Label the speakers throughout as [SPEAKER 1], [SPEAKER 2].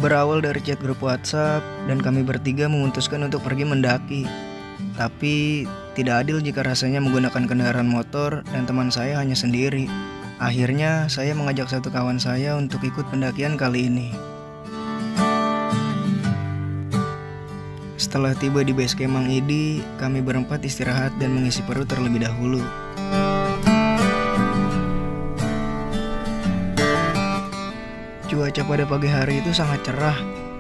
[SPEAKER 1] Berawal dari chat grup WhatsApp dan kami bertiga memutuskan untuk pergi mendaki. Tapi tidak adil jika rasanya menggunakan kendaraan motor dan teman saya hanya sendiri. Akhirnya saya mengajak satu kawan saya untuk ikut pendakian kali ini. Setelah tiba di base camp Mang Idi, kami berempat istirahat dan mengisi perut terlebih dahulu. Cuaca pada pagi hari itu sangat cerah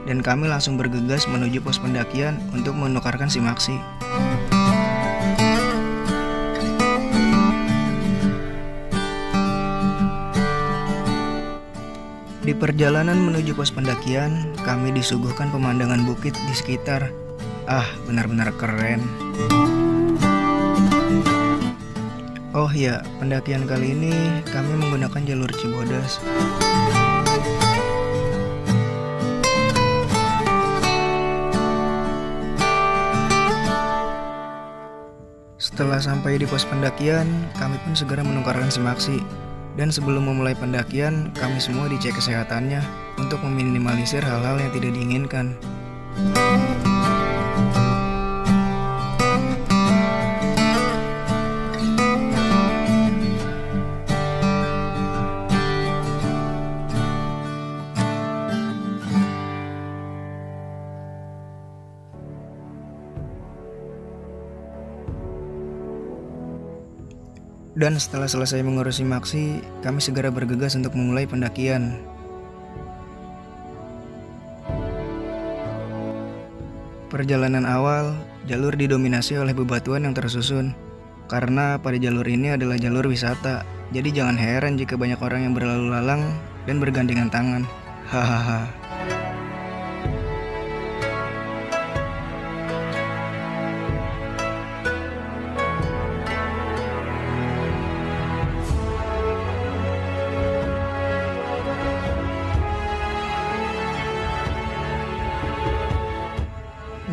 [SPEAKER 1] dan kami langsung bergegas menuju pos pendakian untuk menukarkan simaksi. Di perjalanan menuju pos pendakian, kami disuguhkan pemandangan bukit di sekitar. Benar-benar keren. Oh ya, pendakian kali ini kami menggunakan jalur Cibodas. Setelah sampai di pos pendakian, kami pun segera menukarkan simaksi. Dan sebelum memulai pendakian, kami semua dicek kesehatannya untuk meminimalisir hal-hal yang tidak diinginkan. Dan setelah selesai mengurus simaksi, kami segera bergegas untuk memulai pendakian. Perjalanan awal, jalur didominasi oleh bebatuan yang tersusun. Karena pada jalur ini adalah jalur wisata, jadi jangan heran jika banyak orang yang berlalu lalang dan bergandengan tangan. Hahaha.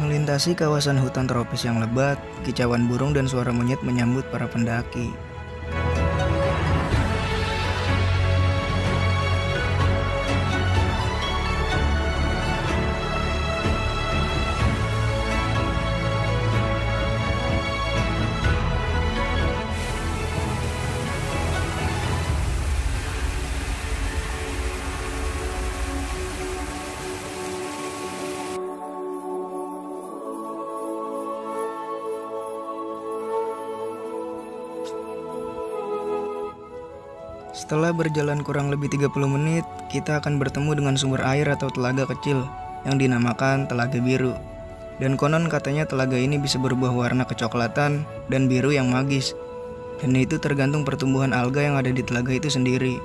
[SPEAKER 1] Melintasi kawasan hutan tropis yang lebat, kicauan burung dan suara monyet menyambut para pendaki. Setelah berjalan kurang lebih 30 menit, kita akan bertemu dengan sumber air atau telaga kecil yang dinamakan Telaga Biru. Dan konon katanya telaga ini bisa berubah warna kecoklatan dan biru yang magis. Dan itu tergantung pertumbuhan alga yang ada di telaga itu sendiri.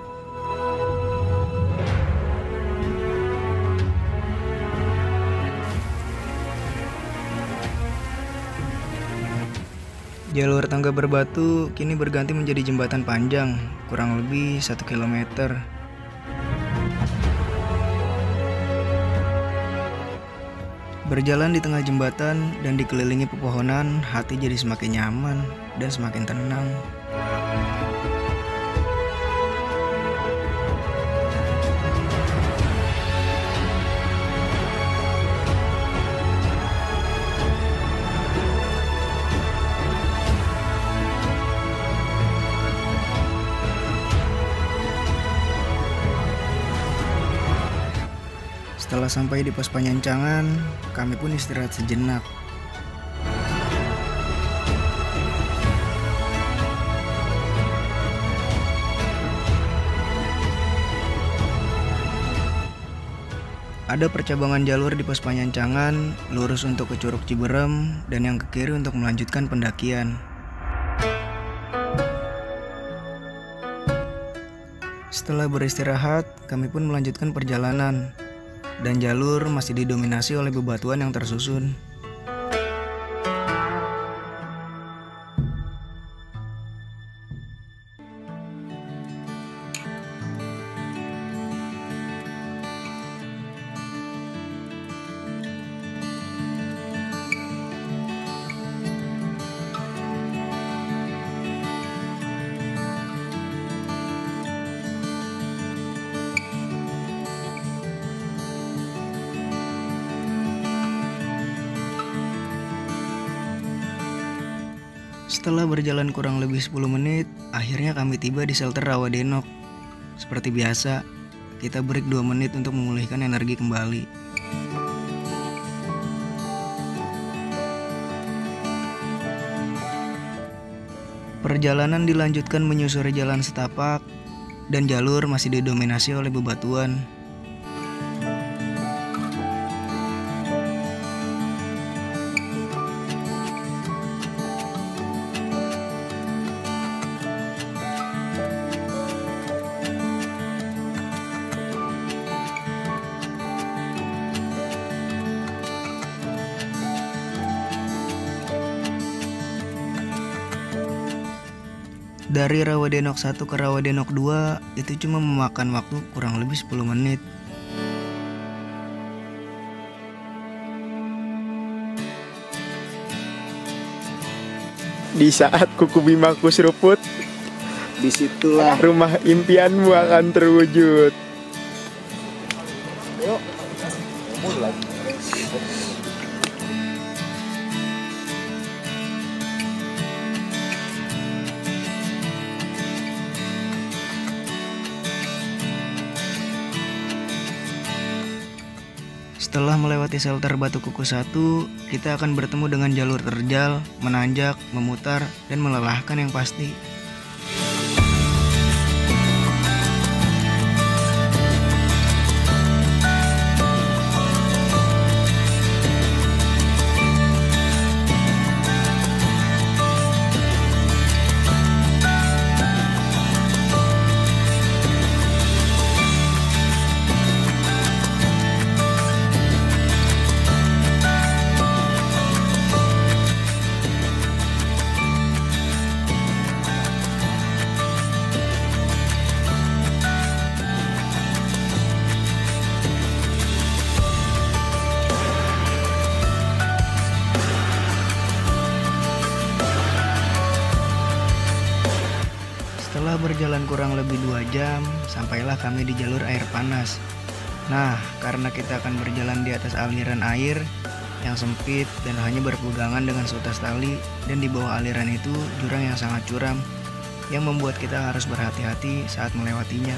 [SPEAKER 1] Jalur tangga berbatu kini berganti menjadi jembatan panjang, kurang lebih 1 kilometer. Berjalan di tengah jembatan dan dikelilingi pepohonan, hati jadi semakin nyaman dan semakin tenang. Setelah sampai di pos penyancangan, kami pun istirahat sejenak. Ada percabangan jalur di pos penyancangan, lurus untuk ke Curug Ciberem dan yang ke kiri untuk melanjutkan pendakian. Setelah beristirahat, kami pun melanjutkan perjalanan. Dan jalur masih didominasi oleh bebatuan yang tersusun. Setelah berjalan kurang lebih 10 menit, akhirnya kami tiba di shelter Rawadenok. Seperti biasa, kita break 2 menit untuk memulihkan energi kembali. Perjalanan dilanjutkan menyusuri jalan setapak, dan jalur masih didominasi oleh bebatuan. Dari Rawadenok 1 ke Rawadenok 2 itu cuma memakan waktu kurang lebih 10 menit.
[SPEAKER 2] Di saat kuku bimaku seruput,
[SPEAKER 3] disitulah
[SPEAKER 2] rumah impianmu akan terwujud.
[SPEAKER 3] yuk mulai.
[SPEAKER 1] Setelah melewati shelter Batu Kuku 1, kita akan bertemu dengan jalur terjal, menanjak, memutar, dan melelahkan yang pasti. Setelah berjalan kurang lebih 2 jam, sampailah kami di jalur air panas. Nah, karena kita akan berjalan di atas aliran air yang sempit dan hanya berpegangan dengan seutas tali, dan di bawah aliran itu jurang yang sangat curam, yang membuat kita harus berhati-hati saat melewatinya.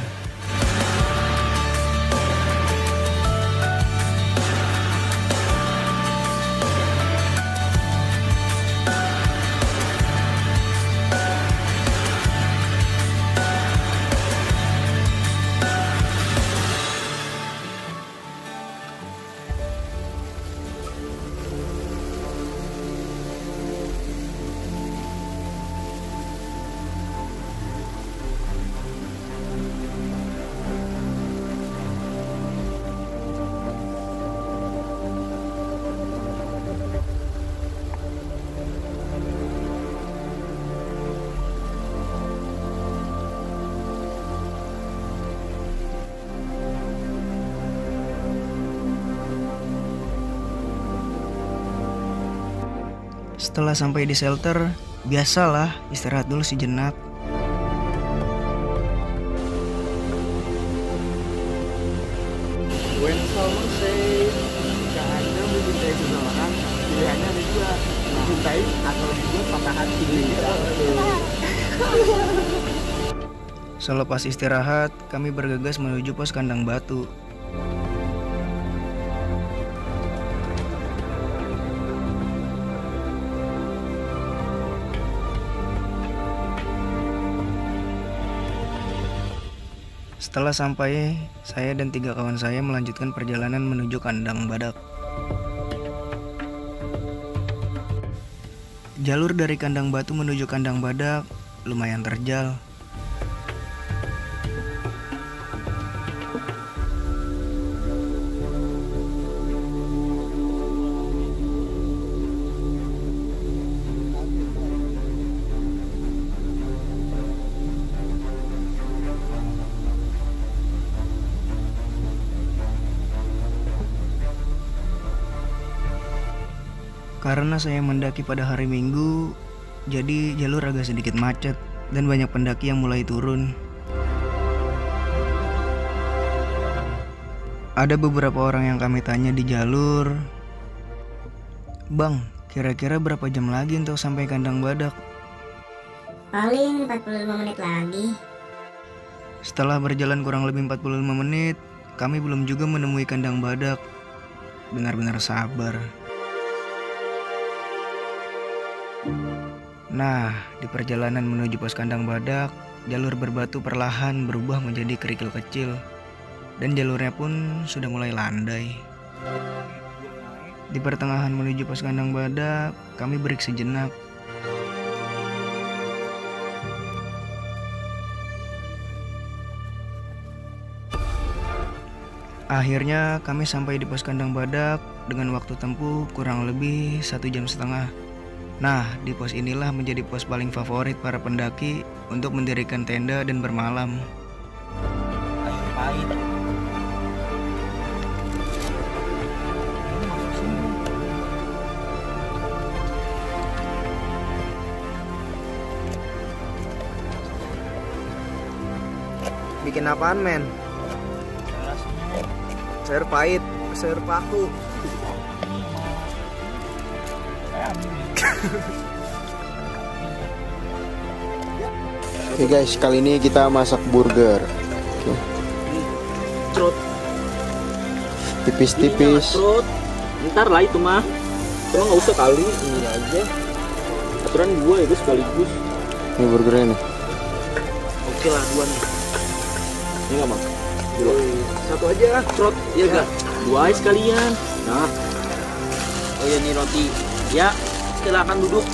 [SPEAKER 1] Setelah sampai di shelter, biasalah istirahat dulu sejenak.
[SPEAKER 3] When someone say jika Anda mencintai seseorang, pilihannya ada dua, mencintai atau dibuat patah hati.
[SPEAKER 1] Selepas istirahat, kami bergegas menuju pos kandang batu. Setelah sampai, saya dan 3 kawan saya melanjutkan perjalanan menuju kandang badak. Jalur dari kandang batu menuju kandang badak lumayan terjal. Karena saya mendaki pada hari Minggu, jadi jalur agak sedikit macet dan banyak pendaki yang mulai turun. Ada beberapa orang yang kami tanya di jalur, "Bang, kira-kira berapa jam lagi untuk sampai kandang badak?"
[SPEAKER 4] Paling 45 menit lagi.
[SPEAKER 1] Setelah berjalan kurang lebih 45 menit, kami belum juga menemui kandang badak. Benar-benar sabar. Nah, di perjalanan menuju pos kandang badak, jalur berbatu perlahan berubah menjadi kerikil kecil. Dan jalurnya pun sudah mulai landai. Di pertengahan menuju pos kandang badak, kami break sejenak. Akhirnya kami sampai di pos kandang badak dengan waktu tempuh kurang lebih 1,5 jam. Nah, di pos inilah menjadi pos paling favorit para pendaki untuk mendirikan tenda dan bermalam.
[SPEAKER 3] Air pahit.
[SPEAKER 1] Bikin apaan, men? Sayur pahit, sayur paku.
[SPEAKER 2] Oke guys, kali ini kita masak burger. Oke.
[SPEAKER 3] Trot.
[SPEAKER 2] Tipis-tipis.
[SPEAKER 3] Trot. Ntar lah itu mah. Cuma nggak usah kali, ini aja. Aturan gua itu sekaligus.
[SPEAKER 2] Ini burgernya nih.
[SPEAKER 3] Oke lah, dua nih. Ini nggak mau. Dua. Satu aja, trot. Iya enggak? Dua aja sekalian. Nah. Oh ya nih roti. Ya, silakan duduk.